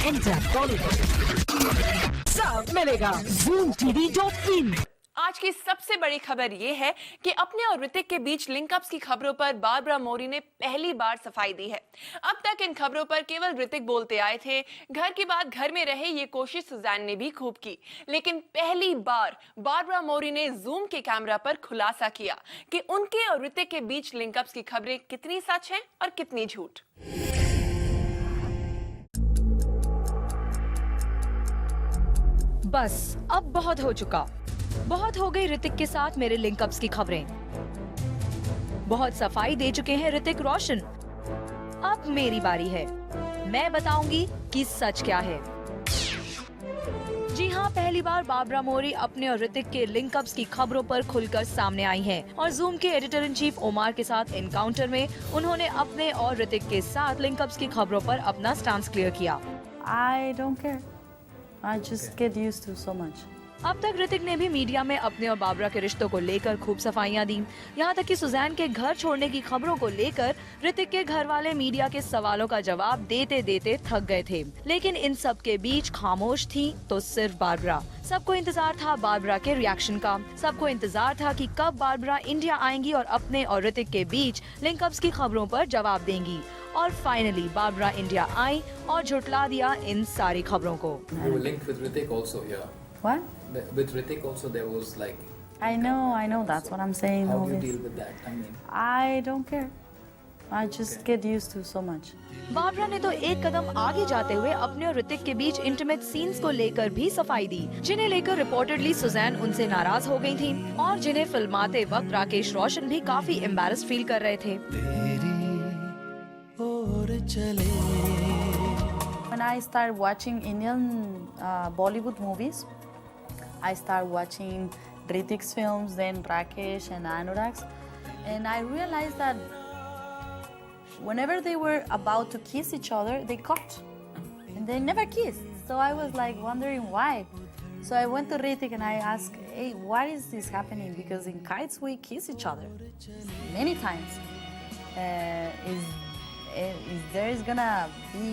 Enter Bollywood सब मिलेगा zoomtv.in। आज की सबसे बड़ी खबर ये है कि अपने और ऋतिक के बीच लिंकअप्स की खबरों पर बारबरा मौरी ने पहली बार सफाई दी है। अब तक इन खबरों पर केवल ऋतिक बोलते आए थे। घर की बात घर में रहे ये कोशिश सुजैन ने भी खूब की, लेकिन पहली बार बारबरा मौरी ने जूम के कैमरा पर खुलासा किया कि उनके और ऋतिक के बीच लिंकअप्स की खबरें कितनी सच हैं और कितनी झूठ। बस अब बहुत हो चुका, बहुत हो गई ऋतिक के साथ मेरे लिंकअप्स की खबरें। बहुत सफाई दे चुके हैं ऋतिक रोशन। अब मेरी बारी है, मैं बताऊंगी कि सच क्या है। जी हाँ, पहली बार बारबरा मौरी अपने और ऋतिक के लिंकअप्स की खबरों पर खुलकर सामने आई हैं और जूम के एडिटर इन चीफ ओमार के साथ एनकाउंटर में उन्होंने अपने और ऋतिक के साथ लिंकअप्स की खबरों पर अपना स्टांस क्लियर किया। I don't care. I just get used to so much. अब तक ऋतिक ने भी मीडिया में अपने और बाबरा के रिश्तों को लेकर खूब सफाइयां दी। यहाँ तक कि सुजैन के घर छोड़ने की खबरों को लेकर ऋतिक के घर वाले मीडिया के सवालों का जवाब देते देते थक गए थे, लेकिन इन सब के बीच खामोश थी तो सिर्फ बारबरा। सबको इंतजार था बारबरा के रिएक्शन का। सबको इंतजार था कि कब बारबरा इंडिया आएंगी और अपने और ऋतिक के बीच लिंकअप्स की खबरों पर जवाब देंगी। और फाइनली बारबरा इंडिया आई और झुटला दिया इन सारी खबरों को। You were linked with Hrithik also, yeah. What? With Hrithik also there was like. I know. That's what I'm saying. How do you always. deal with that? I mean. I don't care. I just get used to so much. Babra ने तो एक कदम आगे जाते हुए अपने और ऋतिक के बीच intimate scenes को लेकर भी सफाई दी, जिन्हें लेकर रिपोर्टेडली सुजैन उनसे नाराज हो गई थी और जिन्हें फिल्माते वक्त राकेश रोशन भी काफी एम्बैरेस्ड फील कर रहे थे। When I start watching Indian Bollywood movies, I start watching Hritik's films, then Rakesh and Anurag's, and I realized that whenever they were about to kiss each other, they cut, and they never kissed. So I was like wondering why. So I went to Hritik and I asked, "Hey, why is this happening? Because in Kites we kiss each other many times. Is there gonna be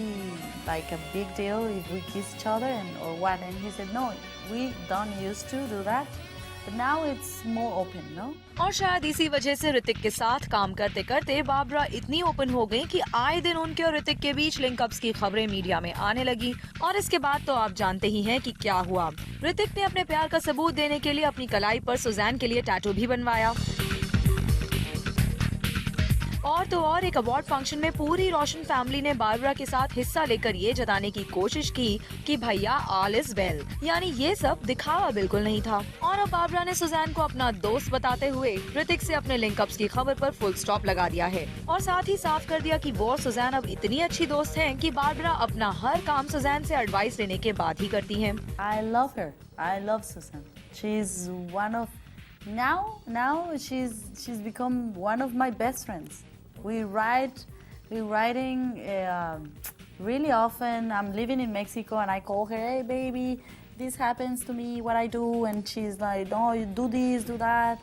like a big deal if we kiss each other or what?" And he said, "No, we don't used to do that, but now it's more open, no?" और शायद इसी वजह से ऋतिक के साथ काम करते करते बाबरा इतनी ओपन हो गई कि आए दिन उनके और ऋतिक के बीच लिंकअप्स की खबरें मीडिया में आने लगी। और इसके बाद तो आप जानते ही हैं कि क्या हुआ। ऋतिक ने अपने प्यार का सबूत देने के लिए अपनी कलाई पर सुजैन के लिए टैटू भी बनवाया। और तो और एक अवार्ड फंक्शन में पूरी रोशन फैमिली ने बारबरा के साथ हिस्सा लेकर ये जताने की कोशिश की कि भैया ऑल इज वेल, यानी ये सब दिखावा बिल्कुल नहीं था। और अब बारबरा ने सुजैन को अपना दोस्त बताते हुए ऋतिक से अपने लिंकअप्स की खबर पर फुल स्टॉप लगा दिया है और साथ ही साफ कर दिया कि वो और सुजैन अब इतनी अच्छी दोस्त हैं कि बारबरा अपना हर काम सुजैन से एडवाइस लेने के बाद ही करती हैं। I love her. I love Susan. She's one of now she's become one of my best friends. We're writing really often. I'm living in Mexico and I call her, "Hey baby, this happens to me, what I do?" And she's like, "No, you do this, do that."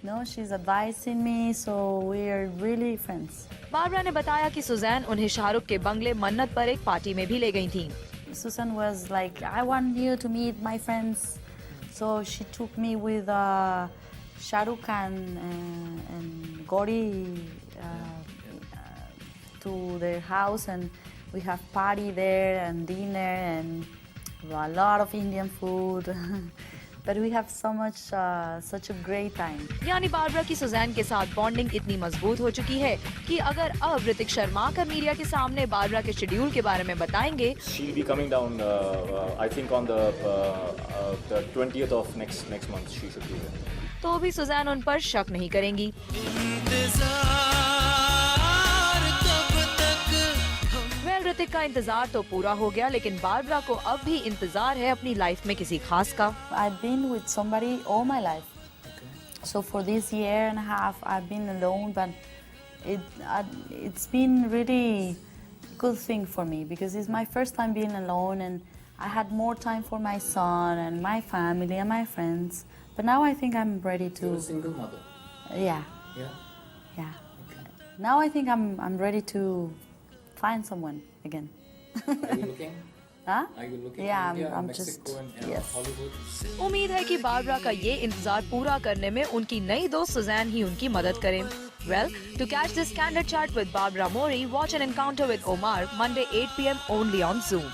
No, she's advising me, so we're really friends. Barbara ने बताया कि Suzanne उन्हें शाहरुख के बंगले मन्नत पर एक party में भी ले गई थी। Susan was like, "I want you to meet my friends." So she took me with Shahrukh Khan and Gauri to their house, and we have party there and dinner and a lot of Indian food. But we have such a great time. यानी Barbara की Suzanne के साथ bonding इतनी मजबूत हो चुकी है कि अगर अब ऋतिक शर्मा कर मीडिया के सामने बारबरा के शेड्यूल के बारे में बताएंगे, She'll be coming down, I think on the 20th of next month she should be there. तो भी सुजैन उन पर शक नहीं करेंगी। ऋतिक का इंतजार तो पूरा हो गया, लेकिन बारबरा को अब भी इंतजार है अपनी लाइफ में किसी खास का। I've been with somebody all my life. So for this year and a half, I've been alone, but it's been really good thing for me because it's my first time being alone, and I had more time for my son and my family and my friends. But now I think I'm ready to. You're a single mother. Yeah. Yeah. Yeah. Okay. Now I think I'm ready to find someone again. Are you looking? Huh? Are you looking Yeah, at India, I'm Mexico, just and yes. Hollywood? उम्मीद है कि Barbara का ये इंतजार पूरा करने में उनकी नई दोस्त सुजैन ही उनकी मदद करे। Well, to catch this candid chat with Barbara Mori, watch an encounter with Omar Monday 8 p.m. only on Zoom.